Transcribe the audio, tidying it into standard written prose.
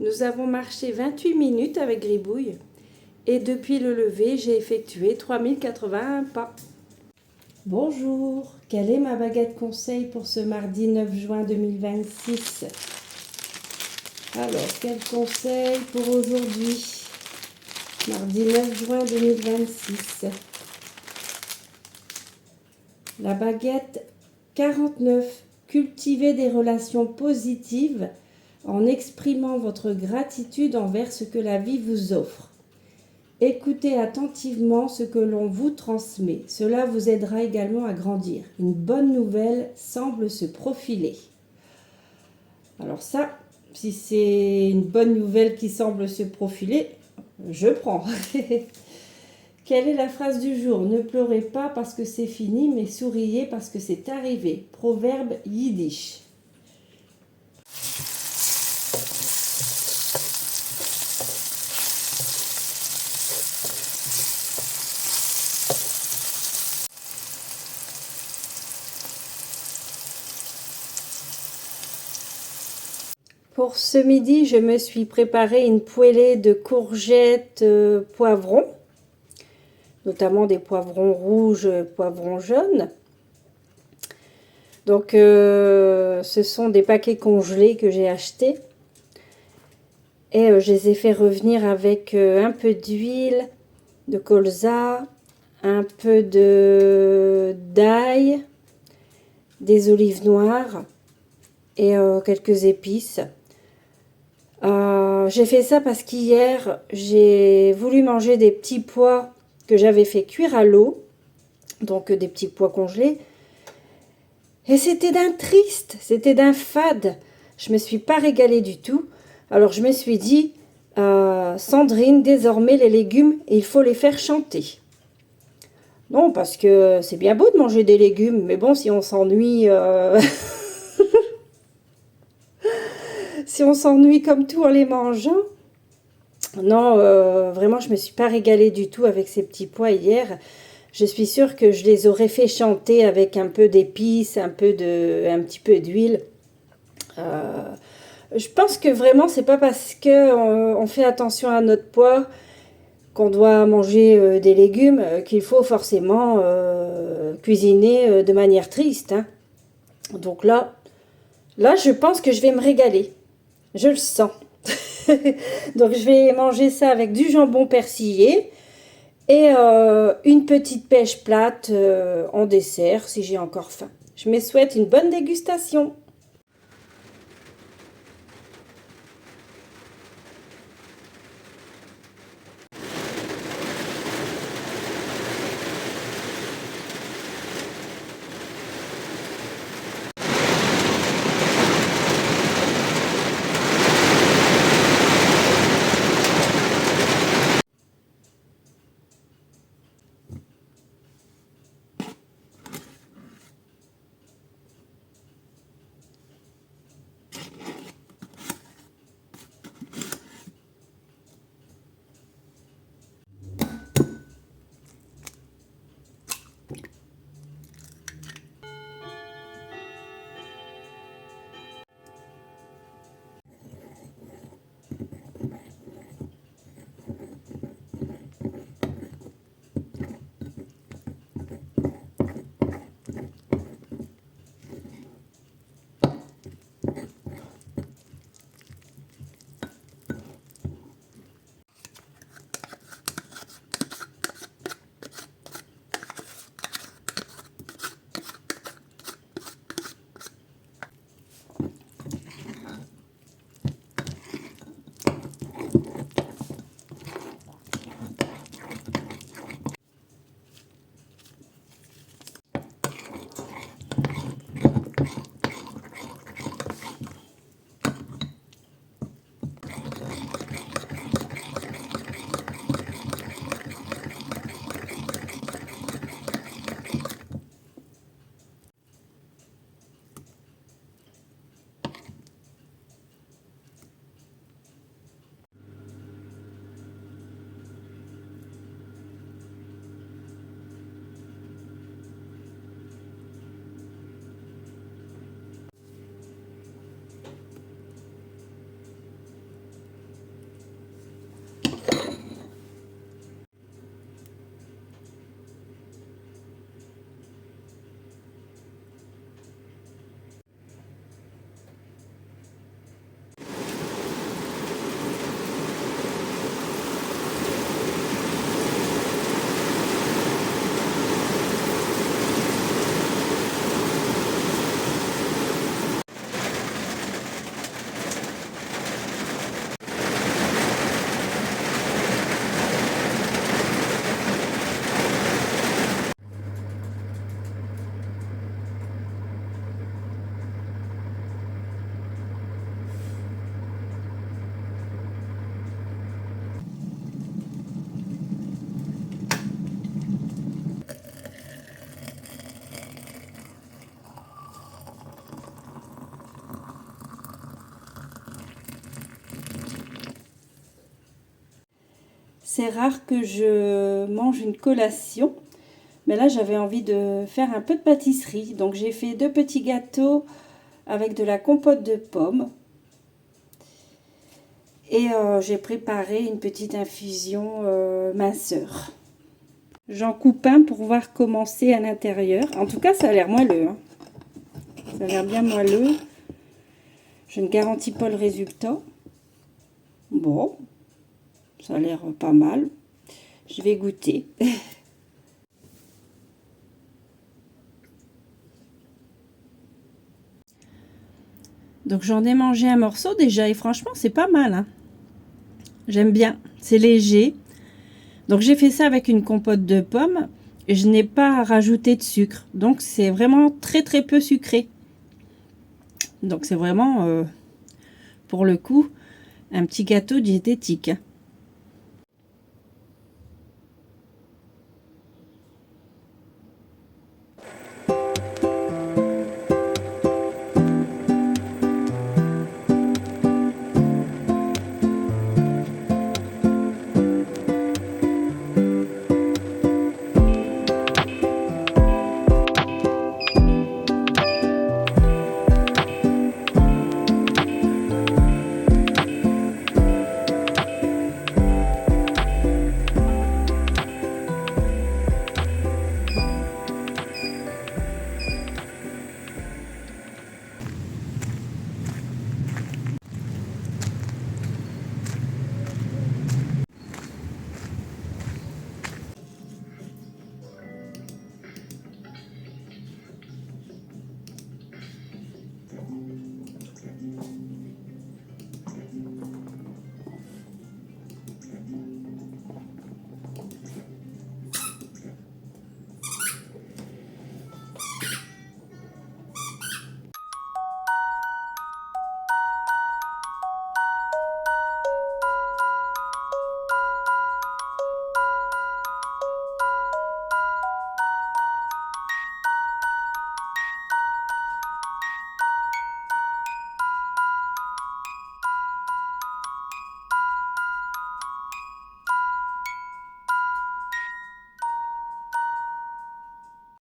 Nous avons marché 28 minutes avec Gribouille et depuis le lever, j'ai effectué 3081 pas. Bonjour, quelle est ma baguette conseil pour ce mardi 9 juin 2026? Alors, quel conseil pour aujourd'hui, mardi 9 juin 2026? La baguette 49. Cultivez des relations positives en exprimant votre gratitude envers ce que la vie vous offre. Écoutez attentivement ce que l'on vous transmet. Cela vous aidera également à grandir. Une bonne nouvelle semble se profiler. Alors ça, si c'est une bonne nouvelle qui semble se profiler, je prends. Quelle est la phrase du jour? Ne pleurez pas parce que c'est fini, mais souriez parce que c'est arrivé. Proverbe yiddish. Pour ce midi, je me suis préparé une poêlée de courgettes poivrons, notamment des poivrons rouges, poivrons jaunes. Donc, ce sont des paquets congelés que j'ai achetés. Et je les ai fait revenir avec un peu d'huile, de colza, un peu d'ail, des olives noires et quelques épices. J'ai fait ça parce qu'hier, j'ai voulu manger des petits pois que j'avais fait cuire à l'eau, donc des petits pois congelés. Et c'était d'un triste, c'était d'un fade. Je me suis pas régalée du tout. Alors je me suis dit, Sandrine, désormais les légumes, il faut les faire chanter. Non, parce que c'est bien beau de manger des légumes, mais bon, si on s'ennuie... si on s'ennuie comme tout en les mangeant... Non, vraiment, je me suis pas régalée du tout avec ces petits pois hier. Je suis sûre que je les aurais fait chanter avec un peu d'épices, un petit peu d'huile. Je pense que vraiment, c'est pas parce que on fait attention à notre poids qu'on doit manger des légumes qu'il faut forcément cuisiner de manière triste, hein. Donc là, je pense que je vais me régaler. Je le sens. Donc je vais manger ça avec du jambon persillé et une petite pêche plate en dessert si j'ai encore faim. Je me souhaite une bonne dégustation. c'est rare que je mange une collation. Mais là, j'avais envie de faire un peu de pâtisserie. Donc, j'ai fait 2 petits gâteaux avec de la compote de pommes. Et j'ai préparé une petite infusion minceur. J'en coupe un pour voir comment c'est à l'intérieur. En tout cas, ça a l'air moelleux, hein. Ça a l'air bien moelleux. Je ne garantis pas le résultat. Bon, ça a l'air pas mal. Je vais goûter. Donc j'en ai mangé un morceau déjà et franchement c'est pas mal, hein. J'aime bien, c'est léger. Donc j'ai fait ça avec une compote de pommes et je n'ai pas rajouté de sucre. Donc c'est vraiment très très peu sucré. Donc c'est vraiment pour le coup un petit gâteau diététique.